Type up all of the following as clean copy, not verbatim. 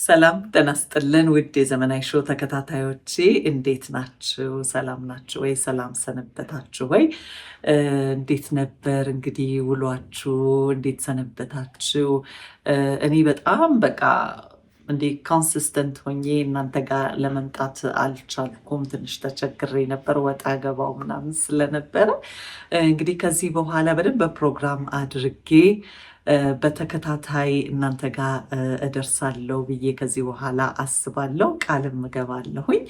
ሰላም ጤና ይስጥልን ውድ የዘመናዊ ሾው ተከታታዮቼ እንዴት ናችሁ? ሰላም ናችሁ ወይ? ሰላም ሰነበታችሁ ወይ? እንዴት ነበር እንግዲህ ውሏችሁ? እንዴት ሰነበታችሁ? እኔ በጣም በቃ እንዴ ኮንሲስተንት ሆኜ እናንተ ጋር ለመምጣት አልቻልኩም። ትንሽ ተቸግሬ ነበር ወጣ ገባው ምናምን ስለነበረ እንግዲህ ከዚህ በኋላ በደንብ በፕሮግራም አድርጌ በተከታታይ እናንተ ጋር እደርሳለሁ ብዬ ከዚህ በኋላ አስባለሁ፣ ቃልም እገባለሁኝ።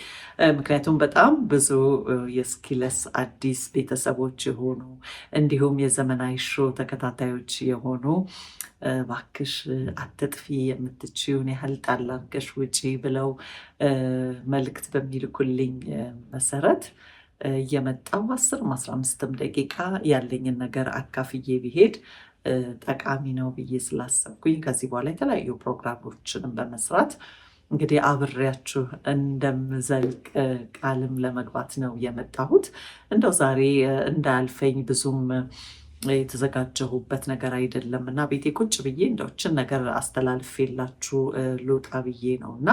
ምክንያቱም በጣም ብዙ የስኪለስ አዲስ ቤተሰቦች የሆኑ እንዲሁም የዘመናዊ ሾው ተከታታዮች የሆኑ ባክሽ አትጥፊ የምትችይውን ያህል ጣል አድርገሽ ውጪ ብለው መልእክት በሚልኩልኝ መሰረት እየመጣው 10-15 ደቂቃ ያለኝን ነገር አካፍዬ ብሄድ ጠቃሚ ነው ብዬ ስላሰብኩኝ ከዚህ በኋላ የተለያዩ ፕሮግራሞችንም በመስራት እንግዲህ አብሬያችሁ እንደምዘልቅ ቃልም ለመግባት ነው የመጣሁት። እንደው ዛሬ እንዳያልፈኝ ብዙም የተዘጋጀሁበት ነገር አይደለም እና ቤቴ ቁጭ ብዬ እንደዎችን ነገር አስተላልፌላችሁ ልውጣ ብዬ ነው እና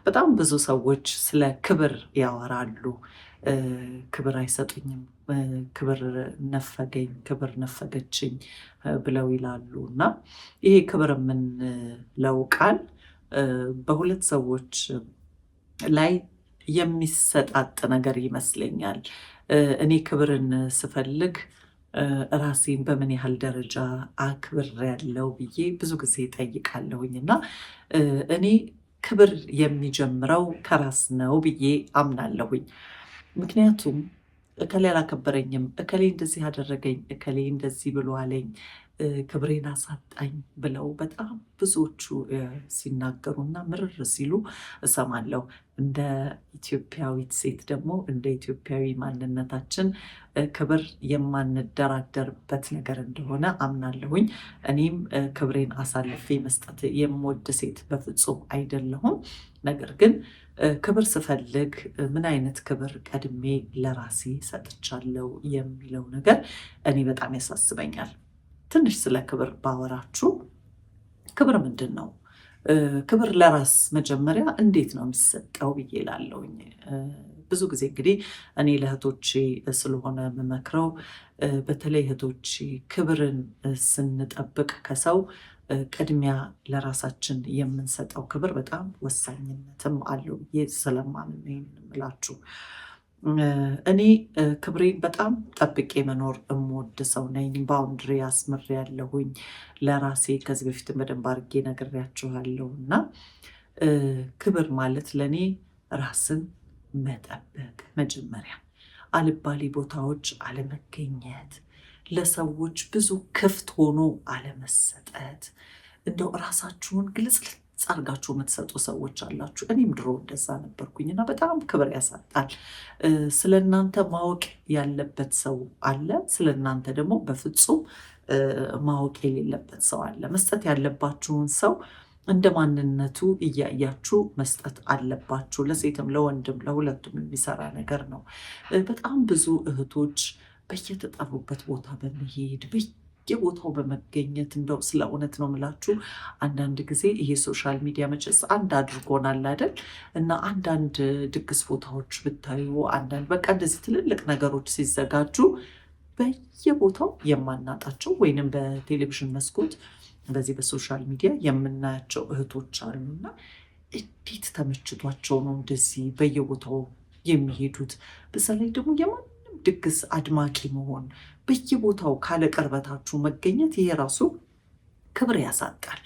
በጣም ብዙ ሰዎች ስለ ክብር ያወራሉ። ክብር አይሰጡኝም፣ ክብር ነፈገኝ፣ ክብር ነፈገችኝ ብለው ይላሉ እና ይሄ ክብር የምንለው ቃል በሁለት ሰዎች ላይ የሚሰጣጥ ነገር ይመስለኛል። እኔ ክብርን ስፈልግ ራሴን በምን ያህል ደረጃ አክብሬያለሁ ብዬ ብዙ ጊዜ ጠይቃለሁኝ እና እኔ ክብር የሚጀምረው ከራስ ነው ብዬ አምናለሁኝ። ምክንያቱም እከሌ አላከበረኝም፣ እከሌ እንደዚህ አደረገኝ፣ እከሌ እንደዚህ ብሎ አለኝ፣ ክብሬን አሳጣኝ ብለው በጣም ብዙዎቹ ሲናገሩና ምርር ሲሉ እሰማለሁ። እንደ ኢትዮጵያዊት ሴት ደግሞ እንደ ኢትዮጵያዊ ማንነታችን ክብር የማንደራደርበት ነገር እንደሆነ አምናለሁኝ። እኔም ክብሬን አሳልፌ መስጠት የምወድ ሴት በፍጹም አይደለሁም። ነገር ግን ክብር ስፈልግ ምን አይነት ክብር ቀድሜ ለራሴ ሰጥቻለሁ የሚለው ነገር እኔ በጣም ያሳስበኛል። ትንሽ ስለ ክብር ባወራችሁ፣ ክብር ምንድን ነው? ክብር ለራስ መጀመሪያ እንዴት ነው የሚሰጠው ብዬ እላለሁኝ። ብዙ ጊዜ እንግዲህ እኔ ለእህቶቼ ስለሆነ የምመክረው፣ በተለይ እህቶቼ ክብርን ስንጠብቅ ከሰው ቅድሚያ ለራሳችን የምንሰጠው ክብር በጣም ወሳኝነትም አለው ብዬ ስለማምን የምላችሁ። እኔ ክብሬን በጣም ጠብቄ መኖር የምወድ ሰው ነኝ። ባውንድሪ አስምሬያለሁኝ ለራሴ። ከዚህ በፊትም በደንብ አድርጌ ነግሬያችኋለሁ እና ክብር ማለት ለእኔ ራስን መጠበቅ መጀመሪያ፣ አልባሌ ቦታዎች አለመገኘት፣ ለሰዎች ብዙ ክፍት ሆኖ አለመሰጠት። እንደው ራሳችሁን ግልጽልጽ አድርጋችሁ የምትሰጡ ሰዎች አላችሁ። እኔም ድሮ እንደዛ ነበርኩኝና በጣም ክብር ያሳጣል። ስለ እናንተ ማወቅ ያለበት ሰው አለ፣ ስለ እናንተ ደግሞ በፍጹም ማወቅ የሌለበት ሰው አለ። መስጠት ያለባችሁን ሰው እንደ ማንነቱ እያያችሁ መስጠት አለባችሁ። ለሴትም ለወንድም ለሁለቱም የሚሰራ ነገር ነው። በጣም ብዙ እህቶች በየተጠሩበት ቦታ በመሄድ በየቦታው በመገኘት፣ እንደው ስለ እውነት ነው የምላችሁ፣ አንዳንድ ጊዜ ይሄ ሶሻል ሚዲያ መቼስ አንድ አድርጎናል አይደል? እና አንዳንድ ድግስ ቦታዎች ብታዩ፣ አንዳንድ በቃ እንደዚህ ትልልቅ ነገሮች ሲዘጋጁ በየቦታው የማናጣቸው ወይንም በቴሌቪዥን መስኮት በዚህ በሶሻል ሚዲያ የምናያቸው እህቶች አሉና እንዴት ተመችቷቸው ነው እንደዚህ በየቦታው የሚሄዱት? በተለይ ደግሞ ድግስ አድማቂ መሆን፣ በየቦታው ካለ ቅርበታችሁ መገኘት፣ ይሄ ራሱ ክብር ያሳጣል።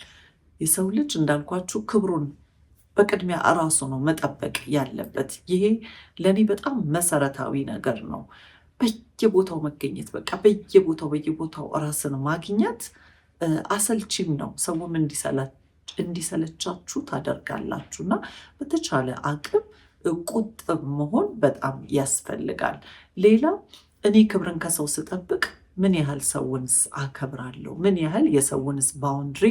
የሰው ልጅ እንዳልኳችሁ ክብሩን በቅድሚያ እራሱ ነው መጠበቅ ያለበት። ይሄ ለእኔ በጣም መሰረታዊ ነገር ነው። በየቦታው መገኘት፣ በቃ በየቦታው ራስን ማግኘት አሰልቺም ነው። ሰውም እንዲሰለቻችሁ ታደርጋላችሁ እና በተቻለ አቅም ቁጥብ መሆን በጣም ያስፈልጋል። ሌላ እኔ ክብርን ከሰው ስጠብቅ ምን ያህል ሰውንስ አከብራለሁ? ምን ያህል የሰውንስ ባውንድሪ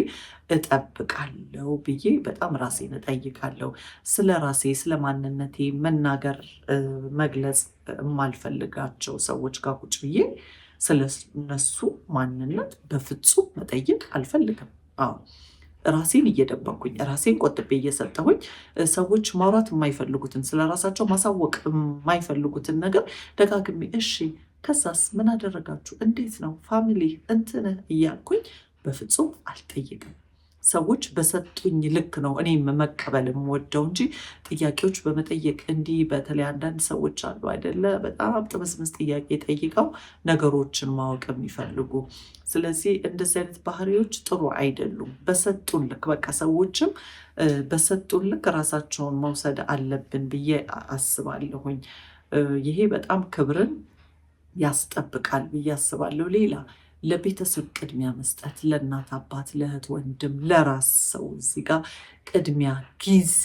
እጠብቃለሁ ብዬ በጣም ራሴን እጠይቃለሁ። ስለ ራሴ ስለ ማንነቴ መናገር መግለጽ የማልፈልጋቸው ሰዎች ጋር ቁጭ ብዬ ስለ እነሱ ማንነት በፍጹም መጠየቅ አልፈልግም። አዎ ራሴን እየደበኩኝ ራሴን ቆጥቤ እየሰጠሁኝ ሰዎች ማውራት የማይፈልጉትን ስለ ራሳቸው ማሳወቅ የማይፈልጉትን ነገር ደጋግሜ እሺ ከዛስ ምን አደረጋችሁ እንዴት ነው ፋሚሊ እንትን እያልኩኝ በፍጹም አልጠይቅም። ሰዎች በሰጡኝ ልክ ነው እኔም መቀበል የምወደው እንጂ ጥያቄዎች በመጠየቅ እንዲህ በተለይ አንዳንድ ሰዎች አሉ አይደለ በጣም ጥምዝምዝ ጥያቄ ጠይቀው ነገሮችን ማወቅ የሚፈልጉ። ስለዚህ እንደዚህ አይነት ባህሪዎች ጥሩ አይደሉም። በሰጡን ልክ በቃ ሰዎችም በሰጡን ልክ ራሳቸውን መውሰድ አለብን ብዬ አስባለሁኝ። ይሄ በጣም ክብርን ያስጠብቃል ብዬ አስባለሁ። ሌላ ለቤተሰብ ቅድሚያ መስጠት፣ ለእናት አባት፣ ለእህት ወንድም፣ ለራስ ሰው እዚህ ጋር ቅድሚያ ጊዜ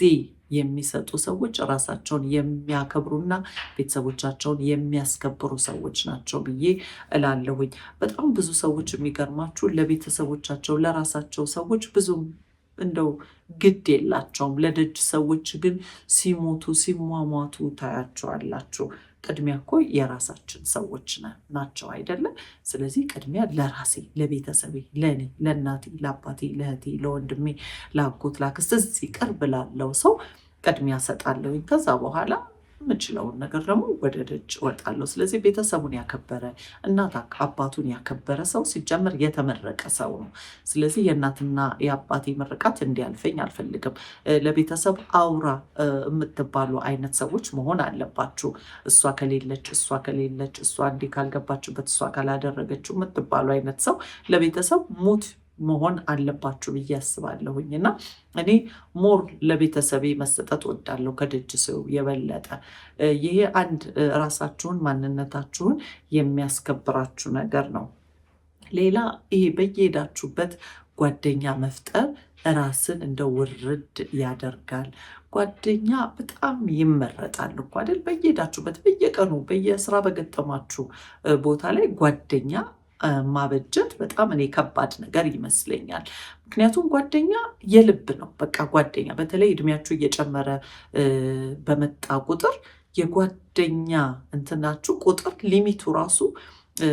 የሚሰጡ ሰዎች ራሳቸውን የሚያከብሩና ቤተሰቦቻቸውን የሚያስከብሩ ሰዎች ናቸው ብዬ እላለሁኝ። በጣም ብዙ ሰዎች የሚገርማችሁ ለቤተሰቦቻቸው ለራሳቸው ሰዎች ብዙም እንደው ግድ የላቸውም። ለደጅ ሰዎች ግን ሲሞቱ ሲሟሟቱ ታያቸዋላችሁ። ቅድሚያ እኮ የራሳችን ሰዎች ናቸው አይደለም? ስለዚህ ቅድሚያ ለራሴ፣ ለቤተሰቤ፣ ለእኔ፣ ለእናቴ፣ ለአባቴ፣ ለእህቴ፣ ለወንድሜ፣ ለአጎት፣ ላክስት እዚህ ቅርብ ላለው ሰው ቅድሚያ ሰጣለሁኝ። ከዛ በኋላ የምችለውን ነገር ደግሞ ወደ ደጅ እወጣለሁ። ስለዚህ ቤተሰቡን ያከበረ እናት አባቱን ያከበረ ሰው ሲጀምር የተመረቀ ሰው ነው። ስለዚህ የእናትና የአባቴ ምርቃት እንዲያልፈኝ አልፈልግም። ለቤተሰብ አውራ የምትባሉ አይነት ሰዎች መሆን አለባችሁ። እሷ ከሌለች እሷ እንዲህ ካልገባችበት እሷ ካላደረገችው የምትባሉ አይነት ሰው ለቤተሰብ ሙት መሆን አለባችሁ ብዬ አስባለሁኝ። እና እኔ ሞር ለቤተሰቤ መሰጠት ወዳለሁ ከደጅ ሰው የበለጠ። ይሄ አንድ ራሳችሁን ማንነታችሁን የሚያስከብራችሁ ነገር ነው። ሌላ ይሄ በየሄዳችሁበት ጓደኛ መፍጠር ራስን እንደ ውርድ ያደርጋል። ጓደኛ በጣም ይመረጣል እኮ አይደል? በየሄዳችሁበት በየቀኑ በየስራ በገጠማችሁ ቦታ ላይ ጓደኛ ማበጀት በጣም እኔ ከባድ ነገር ይመስለኛል። ምክንያቱም ጓደኛ የልብ ነው። በቃ ጓደኛ በተለይ እድሜያችሁ እየጨመረ በመጣ ቁጥር የጓደኛ እንትናችሁ ቁጥር ሊሚቱ ራሱ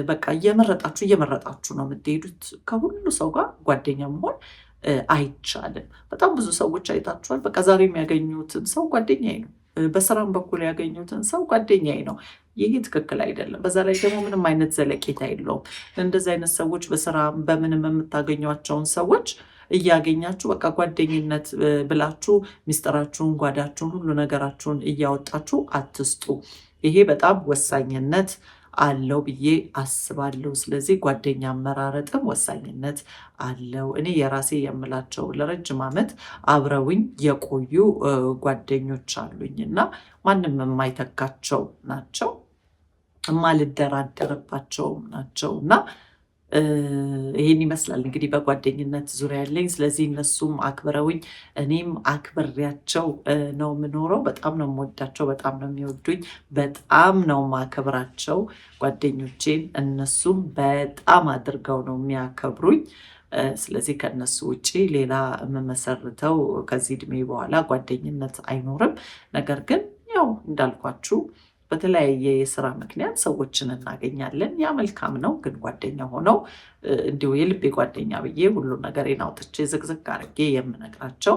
በቃ እየመረጣችሁ ነው የምትሄዱት። ከሁሉ ሰው ጋር ጓደኛ መሆን አይቻልም። በጣም ብዙ ሰዎች አይታችኋል። በቃ ዛሬ የሚያገኙትን ሰው ጓደኛዬ ነው፣ በስራም በኩል ያገኙትን ሰው ጓደኛዬ ነው። ይሄ ትክክል አይደለም። በዛ ላይ ደግሞ ምንም አይነት ዘለቄታ የለውም። እንደዚህ አይነት ሰዎች በስራ በምንም የምታገኟቸውን ሰዎች እያገኛችሁ በቃ ጓደኝነት ብላችሁ ሚስጥራችሁን፣ ጓዳችሁን፣ ሁሉ ነገራችሁን እያወጣችሁ አትስጡ። ይሄ በጣም ወሳኝነት አለው ብዬ አስባለሁ። ስለዚህ ጓደኛ አመራረጥም ወሳኝነት አለው። እኔ የራሴ የምላቸው ለረጅም ዓመት አብረውኝ የቆዩ ጓደኞች አሉኝ እና ማንም የማይተካቸው ናቸው፣ የማልደራደርባቸውም ናቸው እና ይሄን ይመስላል እንግዲህ በጓደኝነት ዙሪያ ያለኝ። ስለዚህ እነሱም አክብረውኝ እኔም አክብሬያቸው ነው የምኖረው። በጣም ነው የምወዳቸው፣ በጣም ነው የሚወዱኝ፣ በጣም ነው ማከብራቸው ጓደኞቼን። እነሱም በጣም አድርገው ነው የሚያከብሩኝ። ስለዚህ ከነሱ ውጭ ሌላ የምመሰርተው ከዚህ እድሜ በኋላ ጓደኝነት አይኖርም። ነገር ግን ያው እንዳልኳችሁ በተለያየ የስራ ምክንያት ሰዎችን እናገኛለን። ያ መልካም ነው። ግን ጓደኛ ሆነው እንዲሁ የልቤ ጓደኛ ብዬ ሁሉ ነገሬን አውጥቼ ዝቅዝቅ አድርጌ የምነግራቸው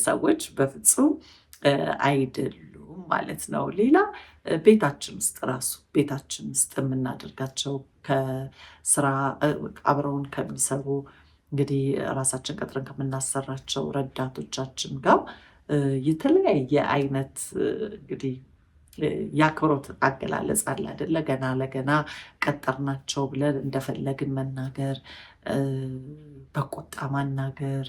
ሰዎች በፍጹም አይደሉም ማለት ነው። ሌላ ቤታችን ውስጥ የምናደርጋቸው ከስራ አብረውን ከሚሰሩ እንግዲህ ራሳችን ቀጥረን ከምናሰራቸው ረዳቶቻችን ጋር የተለያየ አይነት እንግዲህ የአክብሮት አገላለጽ አለ አይደለ? ገና ለገና ቀጠርናቸው ብለን እንደፈለግን መናገር፣ በቁጣ ማናገር፣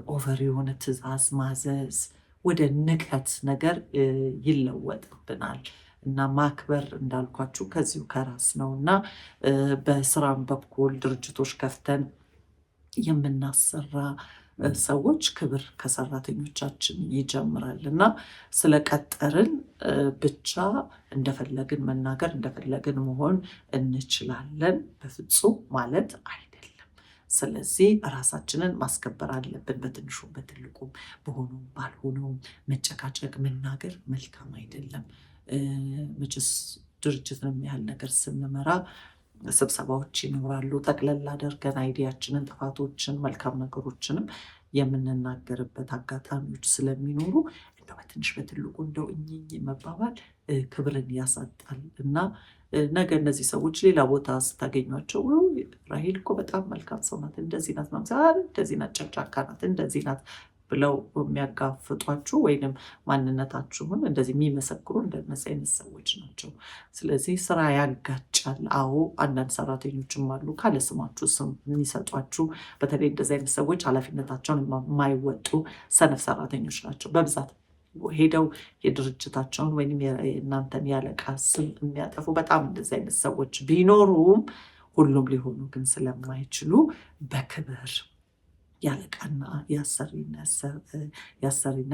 ኦቨር የሆነ ትዕዛዝ ማዘዝ ወደ ንቀት ነገር ይለወጥብናል። እና ማክበር እንዳልኳችሁ ከዚሁ ከራስ ነው እና በስራም በኩል ድርጅቶች ከፍተን የምናሰራ ሰዎች ክብር ከሰራተኞቻችን ይጀምራል እና ስለቀጠርን ብቻ እንደፈለግን መናገር እንደፈለግን መሆን እንችላለን በፍጹም ማለት አይደለም። ስለዚህ ራሳችንን ማስከበር አለብን። በትንሹም በትልቁም በሆኑም ባልሆነውም መጨቃጨቅ መናገር መልካም አይደለም። መቼስ ድርጅትን የሚያህል ነገር ስንመራ ስብሰባዎች ይኖራሉ። ጠቅለል አድርገን አይዲያችንን፣ ጥፋቶችን፣ መልካም ነገሮችንም የምንናገርበት አጋጣሚዎች ስለሚኖሩ እንደው በትንሽ በትልቁ እንደው እኚኝ መባባል ክብርን ያሳጣል እና ነገ እነዚህ ሰዎች ሌላ ቦታ ስታገኟቸው ራሄል እኮ በጣም መልካም ሰው ናት፣ እንደዚህ ናት፣ እንደዚህ ናት፣ ጨቅጫቃ ናት፣ እንደዚህ ናት ብለው የሚያጋፍጧችሁ ወይንም ማንነታችሁን እንደዚህ የሚመሰክሩ እንደነዚህ አይነት ሰዎች ናቸው። ስለዚህ ስራ ያጋጫል። አዎ አንዳንድ ሰራተኞችም አሉ ካለ ስማችሁ ስም የሚሰጧችሁ። በተለይ እንደዚህ አይነት ሰዎች ኃላፊነታቸውን የማይወጡ ሰነፍ ሰራተኞች ናቸው በብዛት ሄደው የድርጅታቸውን ወይም የእናንተን ያለቃ ስም የሚያጠፉ በጣም እንደዚህ አይነት ሰዎች ቢኖሩም ሁሉም ሊሆኑ ግን ስለማይችሉ በክብር ያለቃና የአሰሪና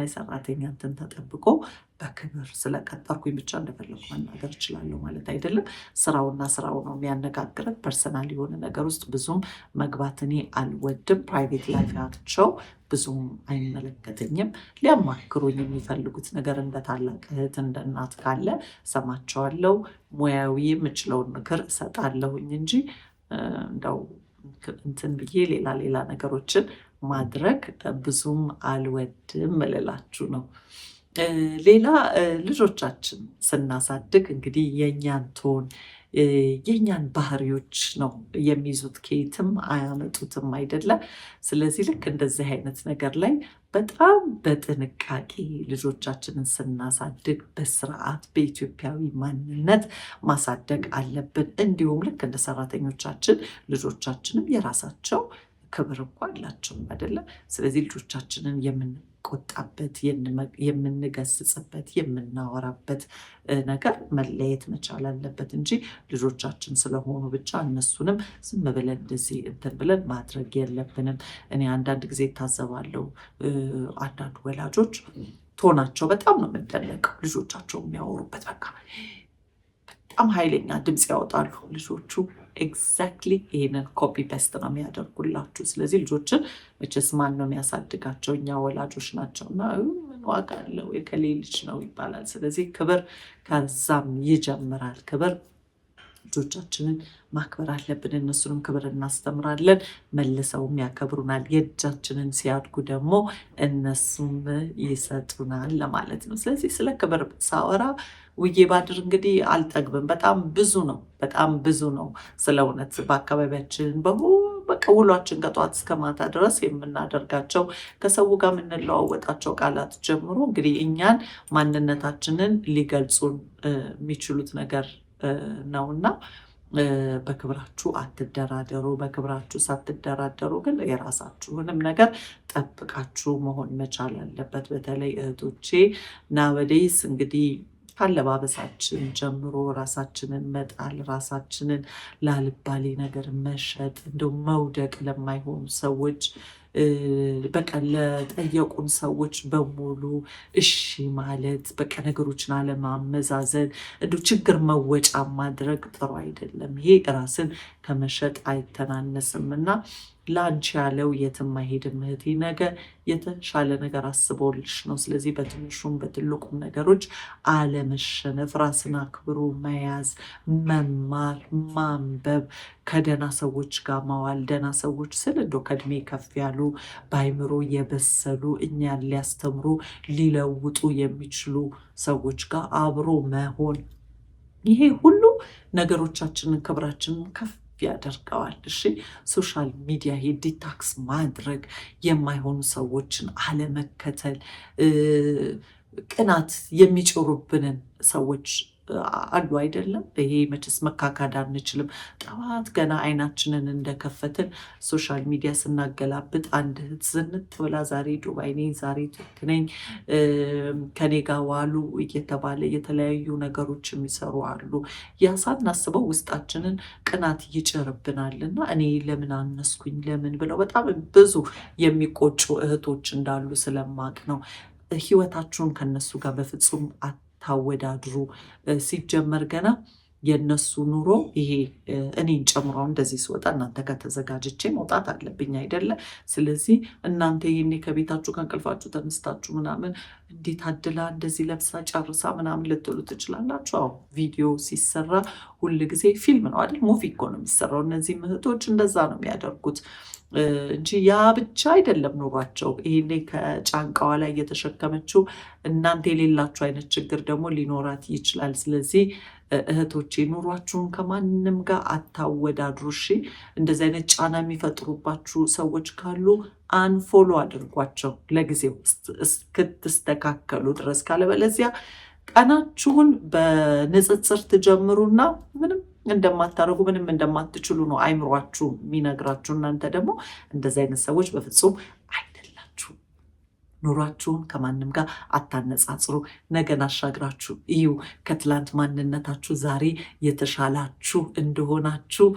የሰራተኛ እንትን ተጠብቆ በክብር ስለቀጠርኩኝ ብቻ እንደፈለኩ መናገር እችላለሁ ማለት አይደለም። ስራውና ስራው ነው የሚያነጋግረን። ፐርሰናል የሆነ ነገር ውስጥ ብዙም መግባት እኔ አልወድም። ፕራይቬት ላይፋቸው ብዙም አይመለከተኝም። ሊያማክሩኝ የሚፈልጉት ነገር እንደ ታላቅ እህት እንደ እናት ካለ ሰማቸዋለሁ። ሙያዊ የምችለውን ምክር እሰጣለሁኝ እንጂ እንደው እንትን ብዬ ሌላ ነገሮችን ማድረግ ብዙም አልወድም እልላችሁ ነው። ሌላ ልጆቻችን ስናሳድግ እንግዲህ የእኛን ቶን የእኛን ባህሪዎች ነው የሚይዙት፣ ከየትም አያመጡትም አይደለም። ስለዚህ ልክ እንደዚህ አይነት ነገር ላይ በጣም በጥንቃቄ ልጆቻችንን ስናሳድግ በስርዓት በኢትዮጵያዊ ማንነት ማሳደግ አለብን። እንዲሁም ልክ እንደ ሰራተኞቻችን ልጆቻችንም የራሳቸው ክብር እኮ አላቸው አይደለም። ስለዚህ ልጆቻችንን የምንቆጣበት፣ የምንገስጽበት፣ የምናወራበት ነገር መለየት መቻል አለበት እንጂ ልጆቻችን ስለሆኑ ብቻ እነሱንም ዝም ብለን እንደዚህ እንትን ብለን ማድረግ የለብንም። እኔ አንዳንድ ጊዜ እታዘባለሁ አንዳንድ ወላጆች ቶናቸው በጣም ነው የምንደነቀው። ልጆቻቸው የሚያወሩበት በቃ በጣም ኃይለኛ ድምፅ ያወጣሉ ልጆቹ። ኤግዛክትሊ ይህንን ኮፒ ፔስት ነው የሚያደርጉላችሁ። ስለዚህ ልጆችን መቼስ ማን ነው የሚያሳድጋቸው? እኛ ወላጆች ናቸው። እና ምን ዋጋ አለው የከሌ ልጅ ነው ይባላል። ስለዚህ ክብር ከዛም ይጀምራል። ክብር ልጆቻችንን ማክበር አለብን። እነሱንም ክብር እናስተምራለን፣ መልሰውም ያከብሩናል። የእጃችንን ሲያድጉ ደግሞ እነሱም ይሰጡናል ለማለት ነው። ስለዚህ ስለ ክብር ሳወራ ውዬ ባድር እንግዲህ አልጠግብም። በጣም ብዙ ነው። ስለ እውነት በአካባቢያችን በቃ ውሏችን ከጠዋት እስከ ማታ ድረስ የምናደርጋቸው ከሰው ጋር የምንለዋወጣቸው ቃላት ጀምሮ እንግዲህ እኛን ማንነታችንን ሊገልጹን የሚችሉት ነገር ነውና በክብራችሁ አትደራደሩ። በክብራችሁ ሳትደራደሩ ግን የራሳችሁንም ነገር ጠብቃችሁ መሆን መቻል አለበት። በተለይ እህቶቼ ናወዴስ እንግዲህ ካለባበሳችን ጀምሮ ራሳችንን መጣል፣ ራሳችንን ላልባሌ ነገር መሸጥ፣ እንደው መውደቅ ለማይሆኑ ሰዎች በቃ ለጠየቁን ሰዎች በሙሉ እሺ ማለት፣ በቃ ነገሮችን አለማመዛዘን፣ እንደው ችግር መወጫ ማድረግ ጥሩ አይደለም። ይሄ ራስን ከመሸጥ አይተናነስም እና ለአንቺ ያለው የትም አይሄድም እህቴ። ነገ የተሻለ ነገር አስቦልሽ ነው። ስለዚህ በትንሹም በትልቁም ነገሮች አለመሸነፍ፣ ራስን አክብሮ መያዝ፣ መማር፣ ማንበብ፣ ከደህና ሰዎች ጋር መዋል። ደህና ሰዎች ስል እንደው ከእድሜ ከፍ ያሉ በአይምሮ የበሰሉ እኛን ሊያስተምሩ ሊለውጡ የሚችሉ ሰዎች ጋር አብሮ መሆን፣ ይሄ ሁሉ ነገሮቻችንን ክብራችንን ከፍ ያደርገዋል። እሺ ሶሻል ሚዲያ ዲታክስ ማድረግ፣ የማይሆኑ ሰዎችን አለመከተል፣ ቅናት የሚጭሩብንን ሰዎች አሉ አይደለም። ይሄ መቼስ መካካድ አንችልም። ጠዋት ገና አይናችንን እንደከፈትን ሶሻል ሚዲያ ስናገላብጥ አንድ እህት ዝንጥ ብላ ዛሬ ዱባይ ነኝ፣ ዛሬ ቱርክ ነኝ፣ ከኔ ጋር ዋሉ እየተባለ የተለያዩ ነገሮች የሚሰሩ አሉ። ያ ሳናስበው ውስጣችንን ቅናት ይጭርብናል እና እኔ ለምን አነስኩኝ ለምን ብለው በጣም ብዙ የሚቆጩ እህቶች እንዳሉ ስለማቅ ነው። ህይወታችሁን ከነሱ ጋር በፍጹም ታወዳድሩ። ሲጀመር ገና የነሱ ኑሮ ይሄ እኔን ጨምሮ እንደዚህ ስወጣ እናንተ ጋር ተዘጋጅቼ መውጣት አለብኝ አይደለ? ስለዚህ እናንተ ይሄኔ ከቤታችሁ ከእንቅልፋችሁ ተነስታችሁ ምናምን እንዴት አድላ እንደዚህ ለብሳ ጨርሳ ምናምን ልትሉ ትችላላችሁ። አዎ ቪዲዮ ሲሰራ ሁል ጊዜ ፊልም ነው አይደል? ሙቪ እኮ ነው የሚሰራው። እነዚህ እህቶች እንደዛ ነው የሚያደርጉት። እንጂ ያ ብቻ አይደለም ኑሯቸው። ይሄኔ ከጫንቃዋ ላይ እየተሸከመችው እናንተ የሌላችሁ አይነት ችግር ደግሞ ሊኖራት ይችላል። ስለዚህ እህቶቼ ኑሯችሁን ከማንም ጋር አታወዳድሩ። እሺ፣ እንደዚህ አይነት ጫና የሚፈጥሩባችሁ ሰዎች ካሉ አንፎሎ አድርጓቸው ለጊዜው እስክትስተካከሉ ድረስ። ካለበለዚያ ቀናችሁን በንጽጽር ትጀምሩና ምንም እንደማታደርጉ ምንም እንደማትችሉ ነው አይምሯችሁ የሚነግራችሁ። እናንተ ደግሞ እንደዚህ አይነት ሰዎች በፍጹም አይደላችሁ። ኑሯችሁን ከማንም ጋር አታነጻጽሩ። ነገን አሻግራችሁ እዩ። ከትላንት ማንነታችሁ ዛሬ የተሻላችሁ እንደሆናችሁ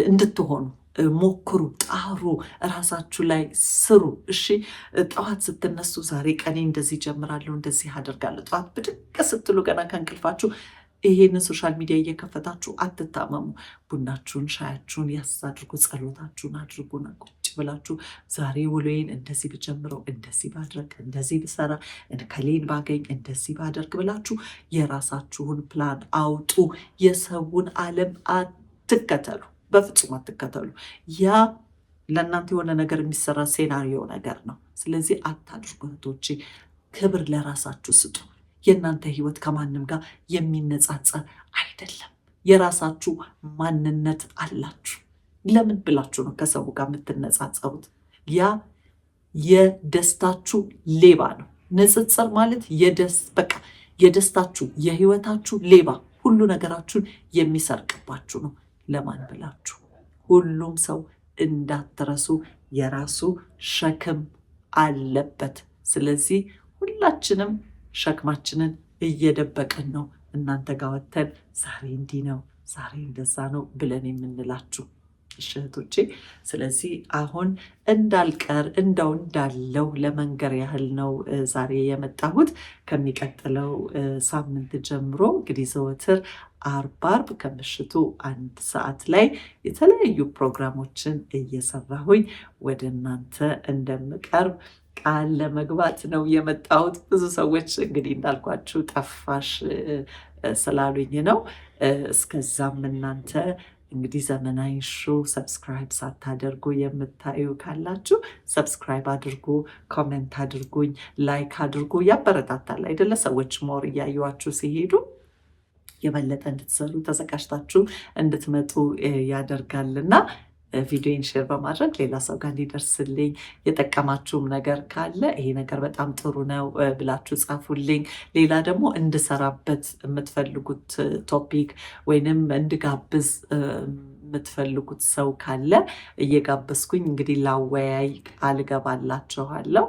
እንድትሆኑ ሞክሩ፣ ጣሩ፣ እራሳችሁ ላይ ስሩ። እሺ፣ ጠዋት ስትነሱ ዛሬ ቀኔ እንደዚህ ጀምራለሁ፣ እንደዚህ አደርጋለሁ። ጠዋት ብድቅ ስትሉ ገና ከእንቅልፋችሁ ይሄንን ሶሻል ሚዲያ እየከፈታችሁ አትታመሙ። ቡናችሁን ሻያችሁን ያስ አድርጉ፣ ጸሎታችሁን አድርጉና ቁጭ ብላችሁ ዛሬ ውሎዬን እንደዚህ ብጀምረው፣ እንደዚህ ባድረግ፣ እንደዚህ ብሰራ፣ ከሌን ባገኝ፣ እንደዚህ ባደርግ ብላችሁ የራሳችሁን ፕላን አውጡ። የሰውን ዓለም አትከተሉ፣ በፍጹም አትከተሉ። ያ ለእናንተ የሆነ ነገር የሚሰራ ሴናሪዮ ነገር ነው። ስለዚህ አታድርጉ እህቶቼ። ክብር ለራሳችሁ ስጡ። የእናንተ ህይወት ከማንም ጋር የሚነጻጸር አይደለም። የራሳችሁ ማንነት አላችሁ። ለምን ብላችሁ ነው ከሰው ጋር የምትነጻጸሩት? ያ የደስታችሁ ሌባ ነው። ንጽጽር ማለት በቃ የደስታችሁ የህይወታችሁ ሌባ፣ ሁሉ ነገራችሁን የሚሰርቅባችሁ ነው። ለማን ብላችሁ? ሁሉም ሰው እንዳትረሱ የራሱ ሸክም አለበት። ስለዚህ ሁላችንም ሸክማችንን እየደበቅን ነው እናንተ ጋር ወተን ዛሬ እንዲህ ነው ዛሬ እንደዛ ነው ብለን የምንላችሁ እህቶቼ። ስለዚህ አሁን እንዳልቀር እንዳለው ለመንገር ያህል ነው ዛሬ የመጣሁት። ከሚቀጥለው ሳምንት ጀምሮ እንግዲህ ዘወትር አርብ ከምሽቱ 1 ሰዓት ላይ የተለያዩ ፕሮግራሞችን እየሰራሁኝ ወደ እናንተ እንደምቀርብ ቃል ለመግባት ነው የመጣሁት። ብዙ ሰዎች እንግዲህ እንዳልኳችሁ ጠፋሽ ስላሉኝ ነው። እስከዛም እናንተ እንግዲህ ዘመናዊ ሾው ሰብስክራይብ ሳታደርጉ የምታዩ ካላችሁ ሰብስክራይብ አድርጉ፣ ኮሜንት አድርጉኝ፣ ላይክ አድርጉ። ያበረታታል አይደለ? ሰዎች ሞር እያዩዋችሁ ሲሄዱ የበለጠ እንድትሰሩ ተዘጋጅታችሁ እንድትመጡ ያደርጋልና ቪዲዮን ሼር በማድረግ ሌላ ሰው ጋር እንዲደርስልኝ፣ የጠቀማችሁም ነገር ካለ ይሄ ነገር በጣም ጥሩ ነው ብላችሁ ጻፉልኝ። ሌላ ደግሞ እንድሰራበት የምትፈልጉት ቶፒክ ወይንም እንድጋብዝ የምትፈልጉት ሰው ካለ እየጋበዝኩኝ እንግዲህ ላወያይ ቃል እገባላችኋለሁ።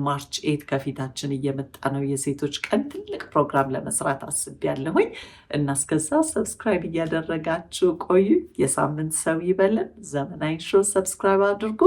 ማርች 8 ከፊታችን እየመጣ ነው። የሴቶች ቀን ትልቅ ፕሮግራም ለመስራት አስቤያለሁኝ እና እስከዛ ሰብስክራይብ እያደረጋችሁ ቆዩ። የሳምንት ሰው ይበለን። ዘመናዊ ሾው ሰብስክራይብ አድርጉ።